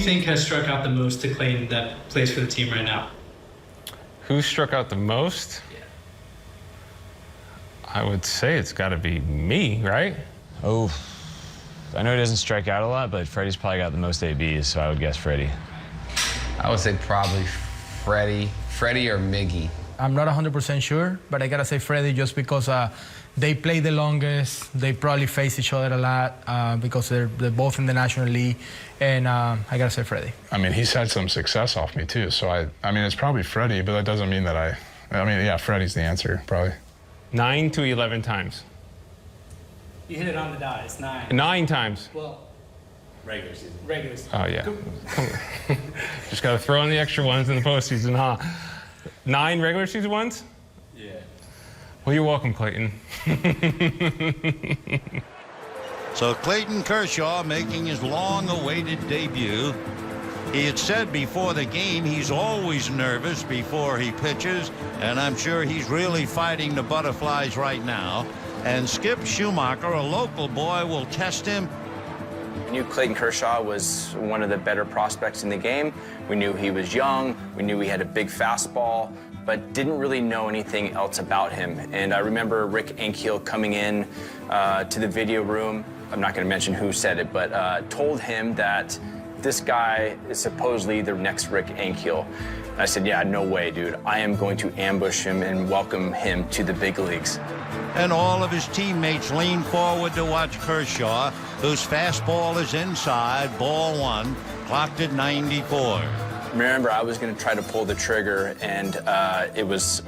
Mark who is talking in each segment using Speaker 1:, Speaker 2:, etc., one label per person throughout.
Speaker 1: think has struck out the most to Clayton that plays for the team right now?
Speaker 2: Who struck out the most?
Speaker 1: Yeah.
Speaker 2: I would say it's got to be me, right?
Speaker 3: Oh, I know he doesn't strike out a lot, but Freddie's probably got the most ABs, so I would guess Freddie.
Speaker 4: I would say probably Freddie or Miggy.
Speaker 5: I'm not 100% sure, but I gotta say Freddie just because they play the longest. They probably face each other a lot because they're both in the National League, and I gotta say Freddie.
Speaker 6: I mean, he's had some success off me too, so I mean, it's probably Freddie, but that doesn't mean that I mean, yeah, Freddie's the answer, probably.
Speaker 2: 9 to 11 times.
Speaker 1: You hit it on the dot. It's 9.
Speaker 2: 9 times.
Speaker 1: Well,
Speaker 7: Regular season.
Speaker 1: regular season.
Speaker 2: Oh, yeah. Just got to throw in the extra ones in the postseason, huh? 9 regular season ones?
Speaker 7: Yeah.
Speaker 2: Well, you're welcome, Clayton.
Speaker 8: So Clayton Kershaw making his long-awaited debut. He had said before the game he's always nervous before he pitches, and I'm sure he's really fighting the butterflies right now. And Skip Schumacher, a local boy, will test him.
Speaker 9: I knew Clayton Kershaw was one of the better prospects in the game. We knew he was young, we knew he had a big fastball, but didn't really know anything else about him. And I remember Rick Ankiel coming in to the video room. I'm not going to mention who said it, but told him that this guy is supposedly the next Rick Ankiel. I said, yeah, no way, dude. I am going to ambush him and welcome him to the big leagues.
Speaker 8: And all of his teammates lean forward to watch Kershaw, whose fastball is inside, ball 1, clocked at 94.
Speaker 9: Remember, I was going to try to pull the trigger, and I was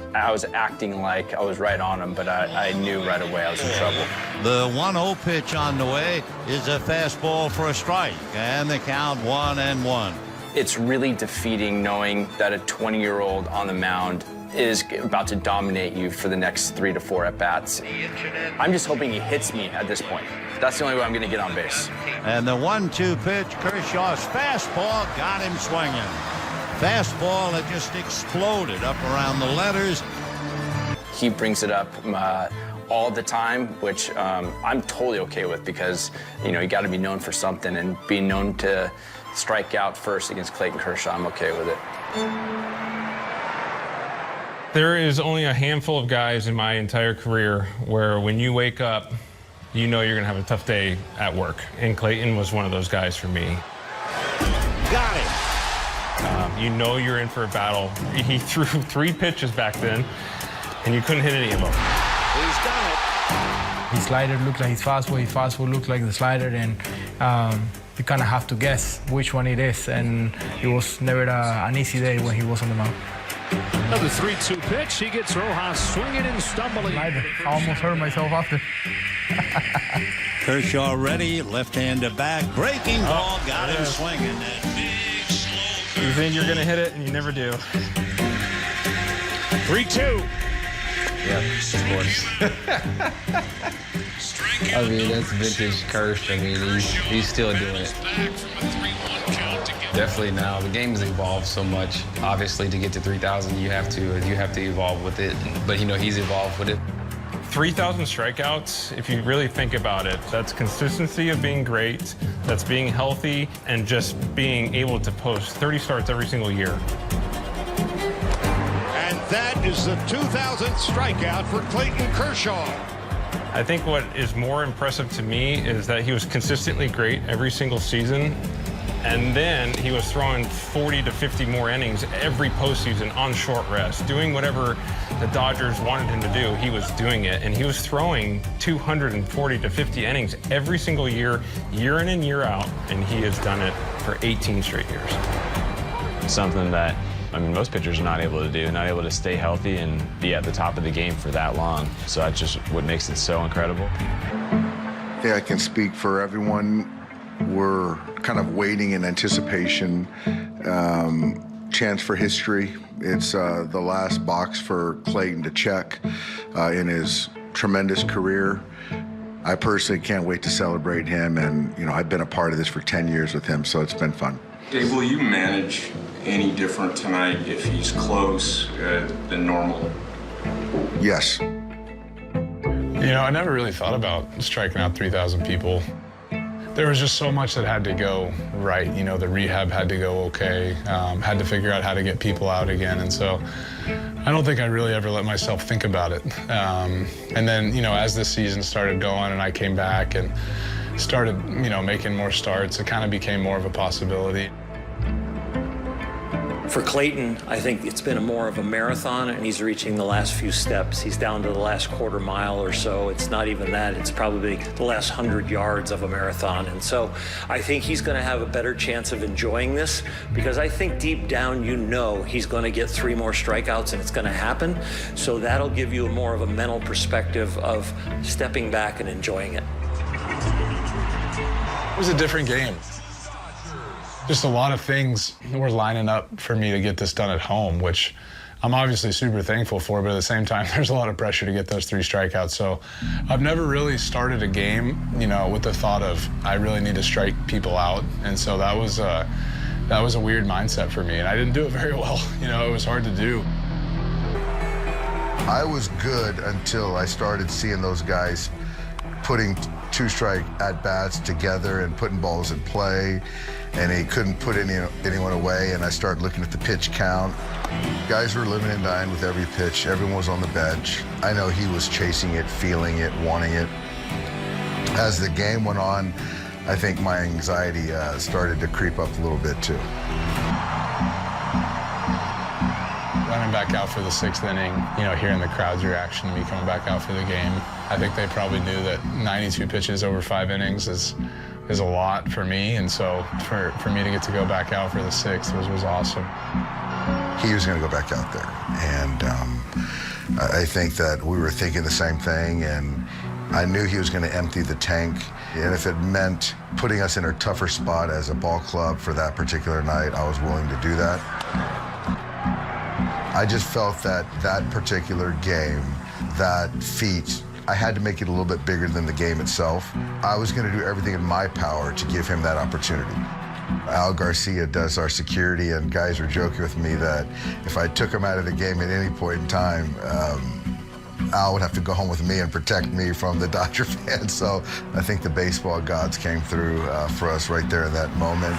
Speaker 9: acting like I was right on him, but I knew right away I was in trouble.
Speaker 8: The 1-0 pitch on the way is a fastball for a strike, and the count 1-1.
Speaker 9: It's really defeating knowing that a 20-year-old on the mound is about to dominate you for the next 3 to 4 at-bats. I'm just hoping he hits me at this point. That's the only way I'm going to get on base.
Speaker 8: And the 1-2 pitch, Kershaw's fastball got him swinging. Fastball that just exploded up around the letters.
Speaker 9: He brings it up all the time, which I'm totally okay with because, you know, you got to be known for something, and being known to strike out first against Clayton Kershaw, I'm okay with it.
Speaker 2: There is only a handful of guys in my entire career where when you wake up, you know you're going to have a tough day at work. And Clayton was one of those guys for me.
Speaker 8: Got it.
Speaker 2: You know you're in for a battle. He threw 3 pitches back then, and you couldn't hit any of them.
Speaker 8: He's done it.
Speaker 5: His slider looked like his fastball looked like the slider, and you kind of have to guess which one it is. And it was never an easy day when he was on the mound.
Speaker 10: Another 3-2 pitch. He gets Rojas swinging and stumbling.
Speaker 5: I almost hurt myself after.
Speaker 8: Kershaw ready, left-hander back, breaking ball, got him swinging. That big, slow.
Speaker 2: You think you're going to hit it, and you never do.
Speaker 10: 3-2.
Speaker 4: Yeah, of course. I mean, that's vintage Kersh. I mean, he's still doing it. Definitely now. The game's evolved so much. Obviously, to get to 3,000, you have to evolve with it. But you know, he's evolved with it.
Speaker 2: 3,000 strikeouts, if you really think about it, that's consistency of being great, that's being healthy, and just being able to post 30 starts every single year.
Speaker 10: And that is the 2,000th strikeout for Clayton Kershaw.
Speaker 2: I think what is more impressive to me is that he was consistently great every single season. And then he was throwing 40 to 50 more innings every postseason on short rest, doing whatever the Dodgers wanted him to do. He was doing it, and he was throwing 240 to 50 innings every single year, year in and year out, and he has done it for 18 straight years.
Speaker 3: Something that, I mean, most pitchers are not able to do, not able to stay healthy and be at the top of the game for that long. So that's just what makes it so incredible.
Speaker 11: Yeah, I can speak for everyone. We're kind of waiting in anticipation. Chance for history. It's the last box for Clayton to check in his tremendous career. I personally can't wait to celebrate him, and you know, I've been a part of this for 10 years with him, so it's been fun.
Speaker 12: Dave, will you manage any different tonight if he's close than normal?
Speaker 11: Yes.
Speaker 6: You know, I never really thought about striking out 3,000 people. There was just so much that had to go right. You know, the rehab had to go okay, had to figure out how to get people out again. And so I don't think I really ever let myself think about it. And then, you know, as the season started going and I came back and started, you know, making more starts, it kind of became more of a possibility.
Speaker 7: For Clayton, I think it's been more of a marathon, and he's reaching the last few steps. He's down to the last quarter mile or so. It's not even that. It's probably the last 100 yards of a marathon. And so I think he's going to have a better chance of enjoying this, because I think deep down you know he's going to get 3 more strikeouts and it's going to happen. So that'll give you more of a mental perspective of stepping back and enjoying it.
Speaker 6: It was a different game. Just a lot of things were lining up for me to get this done at home, which I'm obviously super thankful for, but at the same time, there's a lot of pressure to get those 3 strikeouts. So I've never really started a game, you know, with the thought of I really need to strike people out. And so that was a weird mindset for me, and I didn't do it very well. You know, it was hard to do.
Speaker 11: I was good until I started seeing those guys putting 2-strike at-bats together and putting balls in play, and he couldn't put anyone away, and I started looking at the pitch count. Guys were living and dying with every pitch. Everyone was on the bench. I know he was chasing it, feeling it, wanting it. As the game went on, I think my anxiety started to creep up a little bit too.
Speaker 6: Running back out for the 6th inning, you know, hearing the crowd's reaction to me coming back out for the game, I think they probably knew that 92 pitches over 5 innings is a lot for me, and so for me to get to go back out for the 6th was awesome.
Speaker 11: He was going to go back out there, and I think that we were thinking the same thing, and I knew he was going to empty the tank, and if it meant putting us in a tougher spot as a ball club for that particular night, I was willing to do that. I just felt that that particular game, that feat, I had to make it a little bit bigger than the game itself. I was going to do everything in my power to give him that opportunity. Al Garcia does our security, and guys were joking with me that if I took him out of the game at any point in time, Al would have to go home with me and protect me from the Dodger fans. So I think the baseball gods came through for us right there in that moment.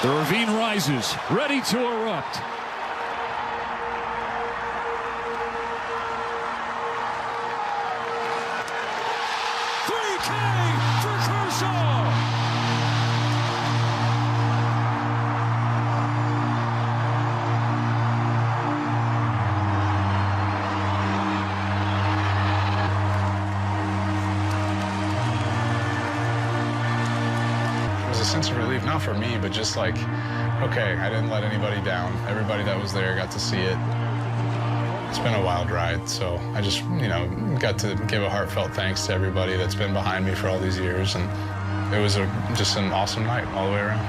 Speaker 10: The ravine rises, ready to erupt.
Speaker 6: Sense of relief, not for me, but just like, okay, I didn't let anybody down. Everybody that was there got to see it. It's been a wild ride, so I just, you know, got to give a heartfelt thanks to everybody that's been behind me for all these years, and it was just an awesome night all the way around.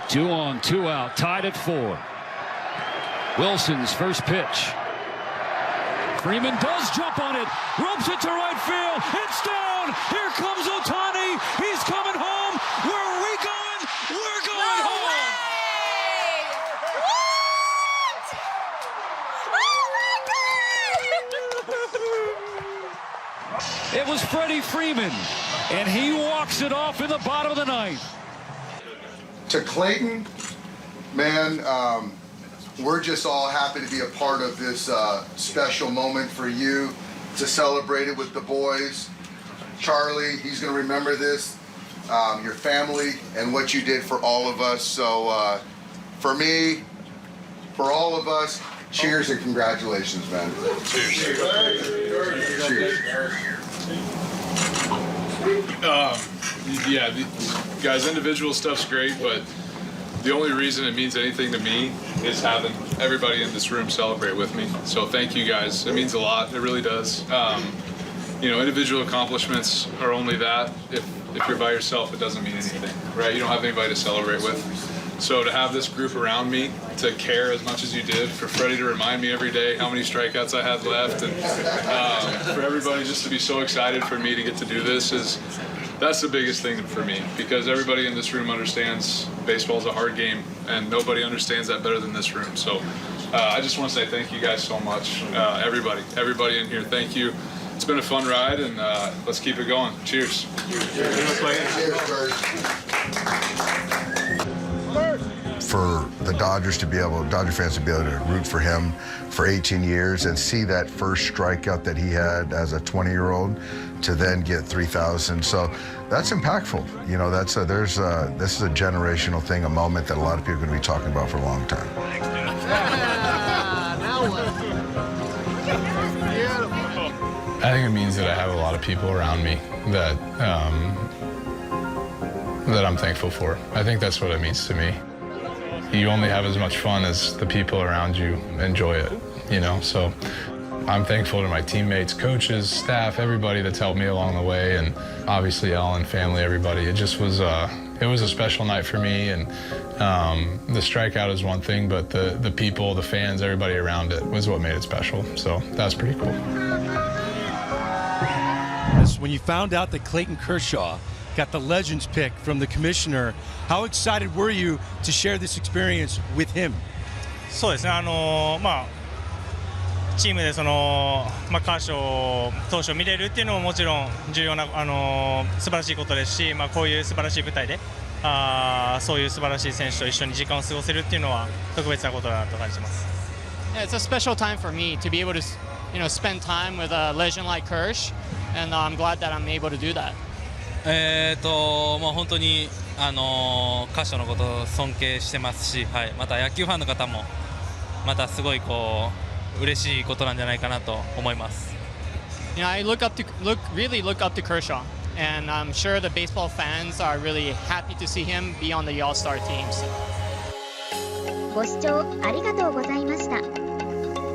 Speaker 10: 2 on, 2 out, tied at 4. Wilson's first pitch. Freeman does jump on it, ropes it to right field. It's down. Here comes Ohtani. He's coming home. Where are we going? We're going home. What? It was Freddie Freeman, and he walks it off in the bottom of the 9th.
Speaker 11: To Clayton, man, we're just all happy to be a part of this special moment for you, to celebrate it with the boys. Charlie, he's going to remember this, your family, and what you did for all of us. So for me, for all of us, cheers and congratulations, man. Cheers. Cheers.
Speaker 6: Yeah, guys, individual stuff's great, but the only reason it means anything to me is having everybody in this room celebrate with me. So thank you guys. It means a lot. It really does. You know, individual accomplishments are only that. If you're by yourself, it doesn't mean anything, right? You don't have anybody to celebrate with. So to have this group around me to care as much as you did, for Freddie to remind me every day how many strikeouts I had left, and for everybody just to be so excited for me to get to do this that's the biggest thing for me, because everybody in this room understands baseball is a hard game, and nobody understands that better than this room. So I just want to say thank you guys so much. Everybody in here, thank you. It's been a fun ride, and let's keep it going. Cheers.
Speaker 11: For the Dodger fans to be able to root for him for 18 years and see that first strikeout that he had as a 20-year-old to then get 3,000. So that's impactful. You know, this is a generational thing, a moment that a lot of people are going to be talking about for a long time.
Speaker 6: I think it means that I have a lot of people around me that I'm thankful for. I think that's what it means to me. You only have as much fun as the people around you enjoy it, you know? So I'm thankful to my teammates, coaches, staff, everybody that's helped me along the way, and obviously Ellen, family, everybody. It just was it was a special night for me, and the strikeout is one thing, but the people, the fans, everybody around it was what made it special. So that's pretty cool.
Speaker 13: When you found out that Clayton Kershaw got the Legends pick from the commissioner, how excited were you to share this experience with him?
Speaker 14: そうですね、チームでカーショー投手を見れるっていうのももちろん重要な素晴らしいことですし、こういう素晴らしい舞台でそういう素晴らしい選手と一緒に時間を過ごせるっていうのは特別なことだなと感じます。
Speaker 15: Yeah, it's a special time for me to be able to, spend time with a legend like Kirsch, and I'm glad that I'm able to do that.
Speaker 14: 本当にカーショーのことを尊敬してますし、はい、また野球ファンの方もまたすごい嬉しいことなんじゃないかなと思います。
Speaker 15: I really look up to Kershaw, and I'm sure the baseball fans are really happy to see him be on the All-Star teams.
Speaker 16: ご視聴ありがとうございました。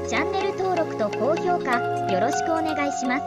Speaker 16: チャンネル登録と高評価よろしくお願いします。